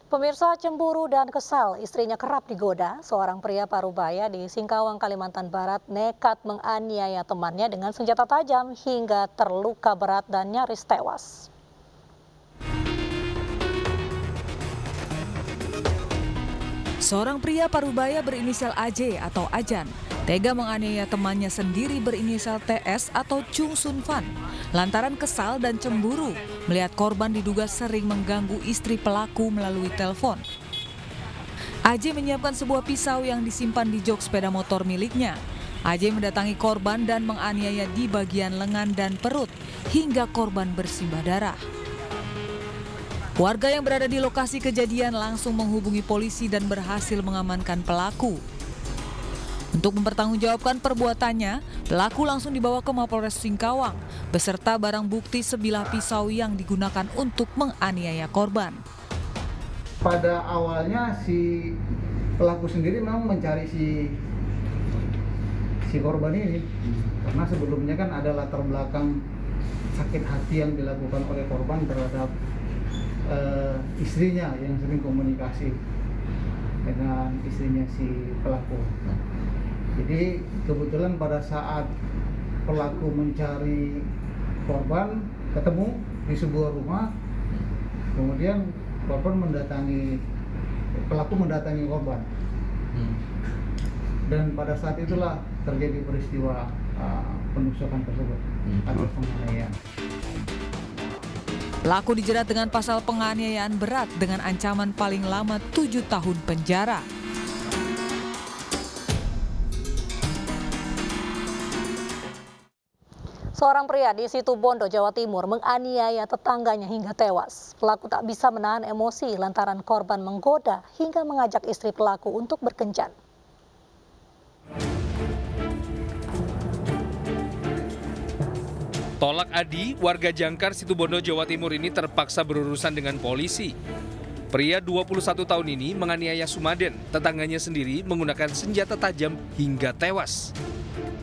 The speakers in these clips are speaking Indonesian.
Pemirsa, cemburu dan kesal, istrinya kerap digoda. Seorang pria Parubaya di Singkawang, Kalimantan Barat nekat menganiaya temannya dengan senjata tajam hingga terluka berat dan nyaris tewas. Seorang pria Parubaya berinisial AJ atau Ajan tega menganiaya temannya sendiri berinisial TS atau Chung Sun Fan lantaran kesal dan cemburu melihat korban diduga sering mengganggu istri pelaku melalui telepon. AJ menyiapkan sebuah pisau yang disimpan di jok sepeda motor miliknya. AJ mendatangi korban dan menganiaya di bagian lengan dan perut hingga korban bersimbah darah. Warga yang berada di lokasi kejadian langsung menghubungi polisi dan berhasil mengamankan pelaku. Untuk mempertanggungjawabkan perbuatannya, pelaku langsung dibawa ke Mapolres Singkawang beserta barang bukti sebilah pisau yang digunakan untuk menganiaya korban. Pada awalnya si pelaku sendiri memang mencari si korban ini karena sebelumnya kan ada latar belakang sakit hati yang dilakukan oleh korban terhadap istrinya yang sering komunikasi dengan istrinya si pelaku. Jadi kebetulan pada saat pelaku mencari korban ketemu di sebuah rumah, kemudian pelaku mendatangi korban. Dan pada saat itulah terjadi peristiwa penusukan tersebut atau penganiayaan. Pelaku dijerat dengan pasal penganiayaan berat dengan ancaman paling lama 7 tahun penjara. Seorang pria di Situbondo, Jawa Timur menganiaya tetangganya hingga tewas. Pelaku tak bisa menahan emosi lantaran korban menggoda hingga mengajak istri pelaku untuk berkencan. Tolak Adi, warga Jangkar, Situbondo, Jawa Timur ini terpaksa berurusan dengan polisi. Pria 21 tahun ini menganiaya Sumaden, tetangganya sendiri menggunakan senjata tajam hingga tewas.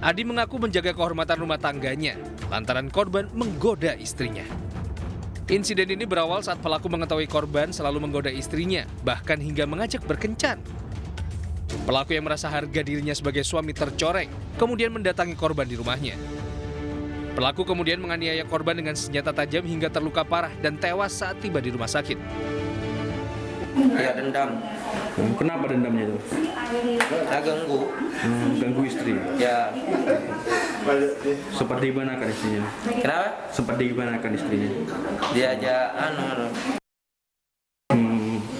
Adi mengaku menjaga kehormatan rumah tangganya, lantaran korban menggoda istrinya. Insiden ini berawal saat pelaku mengetahui korban selalu menggoda istrinya, bahkan hingga mengajak berkencan. Pelaku yang merasa harga dirinya sebagai suami tercoreng, kemudian mendatangi korban di rumahnya. Pelaku kemudian menganiaya korban dengan senjata tajam hingga terluka parah dan tewas saat tiba di rumah sakit. Ya, dendam. Kenapa dendamnya itu? Saya ganggu. Ganggu istri? Ya. Sempat digimanakan istrinya? Kenapa? Sempat digimanakan istrinya? Dia aja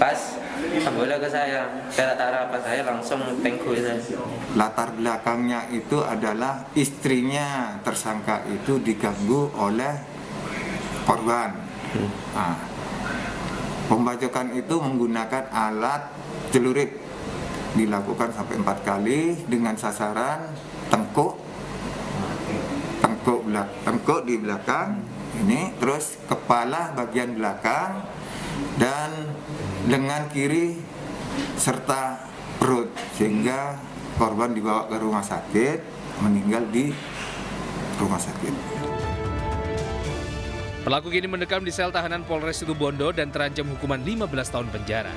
pas boleh ke saya tak apa saya langsung tengku saya. Latar belakangnya itu adalah istrinya tersangka itu diganggu oleh korban. Nah, pembacokan itu menggunakan alat celurit, dilakukan sampai 4 kali dengan sasaran tengkuk di belakang ini, terus kepala bagian belakang dan lengan kiri serta perut, sehingga korban dibawa ke rumah sakit, meninggal di rumah sakit. Pelaku kini mendekam di sel tahanan Polres Situbondo dan terancam hukuman 15 tahun penjara.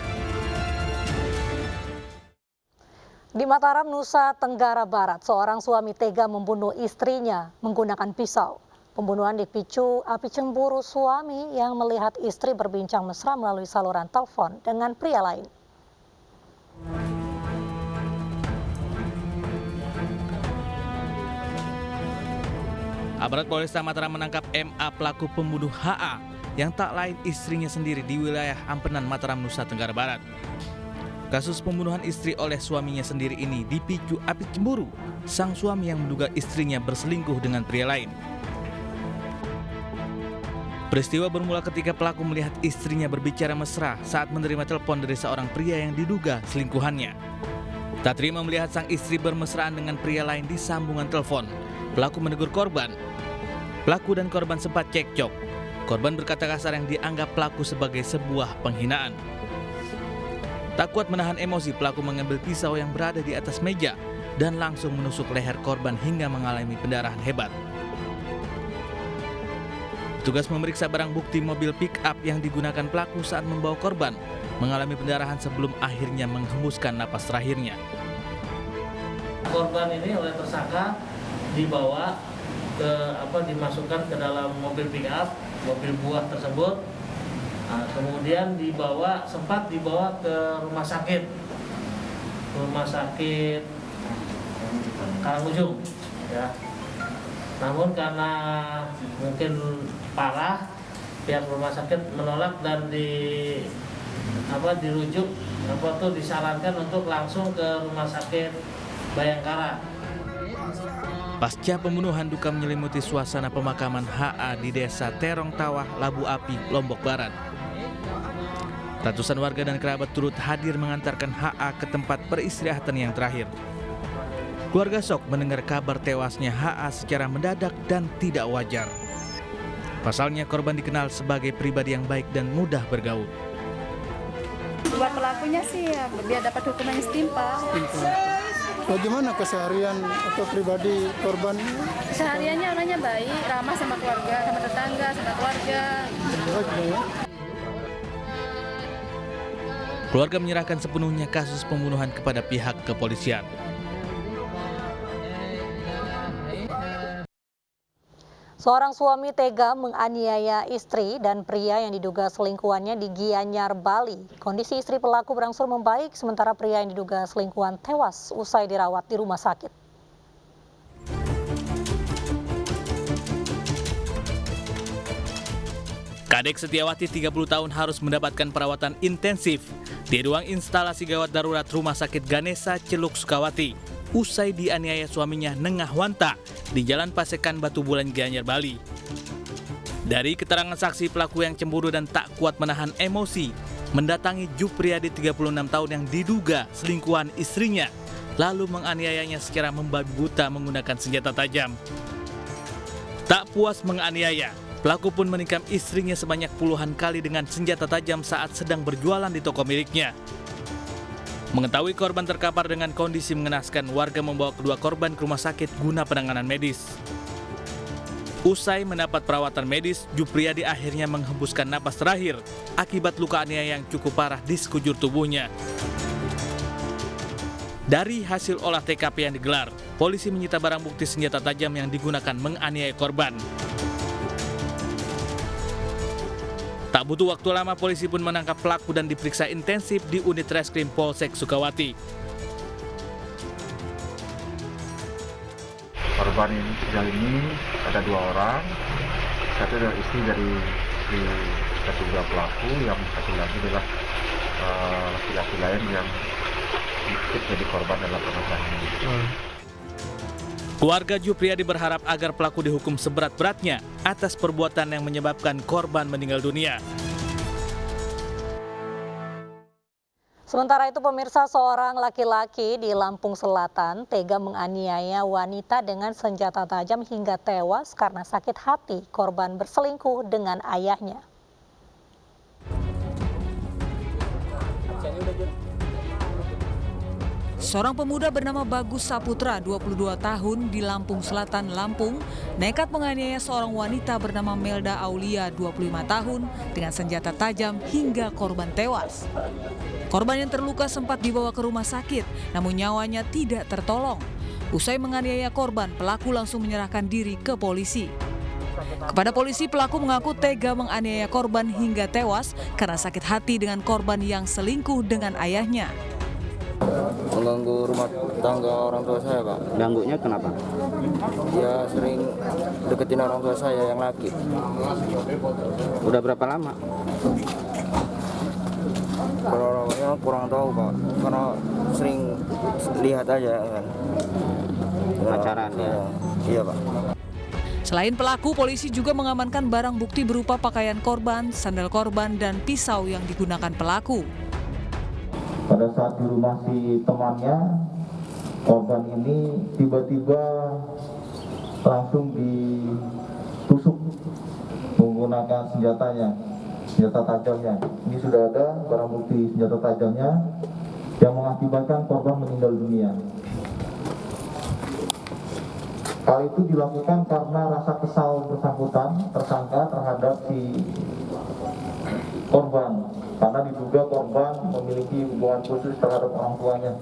Di Mataram, Nusa Tenggara Barat, seorang suami tega membunuh istrinya menggunakan pisau. Pembunuhan dipicu api cemburu suami yang melihat istri berbincang mesra melalui saluran telepon dengan pria lain. Aparat Polresta Mataram menangkap MA, pelaku pembunuh HA yang tak lain istrinya sendiri di wilayah Ampenan, Mataram, Nusa Tenggara Barat. Kasus pembunuhan istri oleh suaminya sendiri ini dipicu api cemburu sang suami yang menduga istrinya berselingkuh dengan pria lain. Peristiwa bermula ketika pelaku melihat istrinya berbicara mesra saat menerima telepon dari seorang pria yang diduga selingkuhannya. Tak terima melihat sang istri bermesraan dengan pria lain di sambungan telepon, pelaku menegur korban. Pelaku dan korban sempat cekcok. Korban berkata kasar yang dianggap pelaku sebagai sebuah penghinaan. Tak kuat menahan emosi, pelaku mengambil pisau yang berada di atas meja dan langsung menusuk leher korban hingga mengalami pendarahan hebat. Petugas memeriksa barang bukti mobil pick-up yang digunakan pelaku saat membawa korban. mengalami pendarahan sebelum akhirnya menghembuskan napas terakhirnya. Korban ini oleh tersangka dibawa dimasukkan ke dalam mobil pick-up, mobil buah tersebut. Nah, kemudian sempat dibawa ke rumah sakit Karangujung, ya. Namun karena mungkin parah, pihak rumah sakit menolak dan disarankan untuk langsung ke rumah sakit Bayangkara. Pasca pembunuhan, duka menyelimuti suasana pemakaman HA di Desa Terong Tawah, Labu Api, Lombok Barat. Ratusan warga dan kerabat turut hadir mengantarkan HA ke tempat peristirahatan yang terakhir. Keluarga shock mendengar kabar tewasnya HA secara mendadak dan tidak wajar. Pasalnya korban dikenal sebagai pribadi yang baik dan mudah bergaul. Buat pelakunya sih ya, biar dapat hukuman yang setimpal. Bagaimana keseharian atau pribadi korban? Sehariannya orangnya baik, ramah sama keluarga, sama tetangga, sama keluarga. Keluarga menyerahkan sepenuhnya kasus pembunuhan kepada pihak kepolisian. Seorang suami tega menganiaya istri dan pria yang diduga selingkuhannya di Gianyar, Bali. Kondisi istri pelaku berangsur membaik, sementara pria yang diduga selingkuhan tewas usai dirawat di rumah sakit. Kadek Setiawati 30 tahun harus mendapatkan perawatan intensif di ruang instalasi gawat darurat Rumah Sakit Ganesha, Celuk, Sukawati. Usai dianiaya suaminya Nengah Wanta di Jalan Pasekan, Batu Bulan, Gianyar, Bali. Dari keterangan saksi, pelaku yang cemburu dan tak kuat menahan emosi mendatangi Jupriyadi 36 tahun yang diduga selingkuhan istrinya, lalu menganiayanya secara membabi buta menggunakan senjata tajam. Tak puas menganiaya, pelaku pun menikam istrinya sebanyak puluhan kali dengan senjata tajam saat sedang berjualan di toko miliknya. Mengetahui korban terkapar dengan kondisi mengenaskan, warga membawa kedua korban ke rumah sakit guna penanganan medis. Usai mendapat perawatan medis, Jupriyadi akhirnya menghembuskan napas terakhir akibat luka aniaya yang cukup parah di sekujur tubuhnya. Dari hasil olah TKP yang digelar, polisi menyita barang bukti senjata tajam yang digunakan menganiaya korban. Tak butuh waktu lama, polisi pun menangkap pelaku dan diperiksa intensif di unit reskrim Polsek Sukawati. Korban ini ada 2 orang, satu adalah istri dari terduga pelaku, yang satu lagi adalah laki-laki lain yang ikut jadi korban dalam pembunuhan ini. Keluarga Jupriyadi berharap agar pelaku dihukum seberat-beratnya atas perbuatan yang menyebabkan korban meninggal dunia. Sementara itu pemirsa, seorang laki-laki di Lampung Selatan tega menganiaya wanita dengan senjata tajam hingga tewas karena sakit hati korban berselingkuh dengan ayahnya. Seorang pemuda bernama Bagus Saputra, 22 tahun, di Lampung Selatan, Lampung, nekat menganiaya seorang wanita bernama Melda Aulia, 25 tahun, dengan senjata tajam hingga korban tewas. Korban yang terluka sempat dibawa ke rumah sakit, namun nyawanya tidak tertolong. Usai menganiaya korban, pelaku langsung menyerahkan diri ke polisi. Kepada polisi, pelaku mengaku tega menganiaya korban hingga tewas karena sakit hati dengan korban yang selingkuh dengan ayahnya. Mengganggu rumah tangga orang tua saya, Pak. Ganggunya kenapa? Ya sering deketin orang tua saya yang laki. Udah berapa lama? Kalau orangnya kurang tahu, Pak, karena sering lihat aja kan. Pacaran ya? Iya, Pak. Selain pelaku, polisi juga mengamankan barang bukti berupa pakaian korban, sandal korban, dan pisau yang digunakan pelaku. Pada saat di rumah si temannya, korban ini tiba-tiba langsung ditusuk menggunakan senjata tajamnya. Ini sudah ada barang bukti senjata tajamnya yang mengakibatkan korban meninggal dunia. Hal itu dilakukan karena rasa kesal bersangkutan tersangka terhadap si korban karena diduga korban memiliki hubungan khusus terhadap orang tuanya.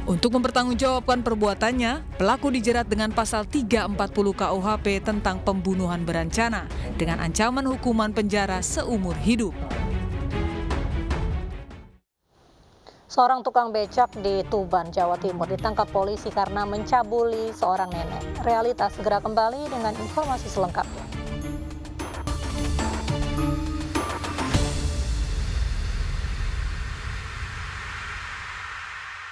Untuk mempertanggungjawabkan perbuatannya, pelaku dijerat dengan pasal 340 KUHP tentang pembunuhan berencana dengan ancaman hukuman penjara seumur hidup. Seorang tukang becak di Tuban, Jawa Timur ditangkap polisi karena mencabuli seorang nenek. Realitas segera kembali dengan informasi selengkapnya.